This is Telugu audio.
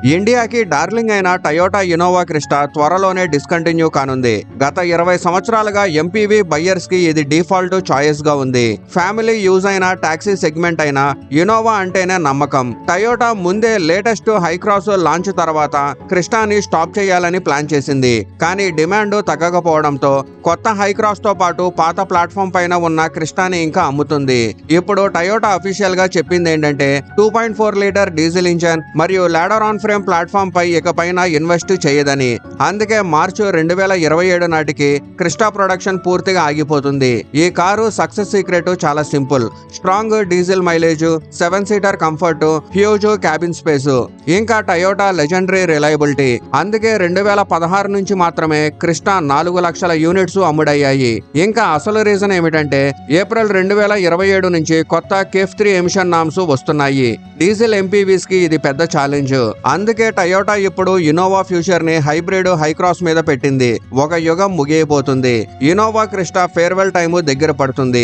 ఇండియాకి డార్లింగ్ అయిన టయోటా ఇన్నోవా క్రిస్టా త్వరలోనే డిస్కంటిన్యూ కానుంది. గత 20 సంవత్సరాలుగా ఎంపీవీ బయ్యర్స్ కి ఇది డిఫాల్ట్ చాయిస్ గా ఉంది. ఫ్యామిలీ యూజ్ అయిన టాక్సీ సెగ్మెంట్ అయిన ఇన్నోవా అంటేనే నమ్మకం. టయోటా ముందే లేటెస్ట్ హైక్రాస్ లాంచ్ తర్వాత క్రిస్టాని స్టాప్ చేయాలని ప్లాన్ చేసింది. కానీ డిమాండ్ తగ్గకపోవడంతో కొత్త హైక్రాస్ తో పాటు పాత ప్లాట్ఫామ్ పైన ఉన్న క్రిస్టాని ఇంకా అమ్ముతుంది. ఇప్పుడు టయోటా అఫీషియల్ గా చెప్పింది ఏంటంటే 2.4 లీటర్ డీజిల్ ఇంజన్ మరియు లాడర్ ఆన్ ఫ్రేమ్ ప్లాట్ఫామ్ పై ఇకపైన ఇన్వెస్ట్ చేయదని. అందుకే మార్చి 2027 నాటికి క్రిస్టా ప్రొడక్షన్ పూర్తిగా ఆగిపోతుంది. ఈ కారు సక్సెస్ సీక్రెట్ చాలా simple. Strong diesel mileage, 7 seater comfort, huge cabin space, ఇంకా టయోటా లెజెండరీ రిలయబిలిటీ. అందుకే 2016 నుంచి మాత్రమే క్రిస్టా 4 లక్షల యూనిట్స్ అమ్ముడయ్యాయి. ఇంకా అసలు రీజన్ ఏమిటంటే ఏప్రిల్ 2027 నుంచి కొత్త కేఫ్ 3 ఎమిషన్ నామ్స్ వస్తున్నాయి. డీజిల్ ఎంపీవీస్ కి ఇది పెద్ద ఛాలెంజ్. అందుకే టయోటా ఇప్పుడు ఇన్నోవా ఫ్యూచర్ ని హైబ్రిడ్ హైక్రాస్ మీద పెట్టింది. ఒక యుగం ముగియబోతుంది. ఇన్నోవా క్రిస్టా ఫేర్వెల్ టైము దగ్గర పడుతుంది.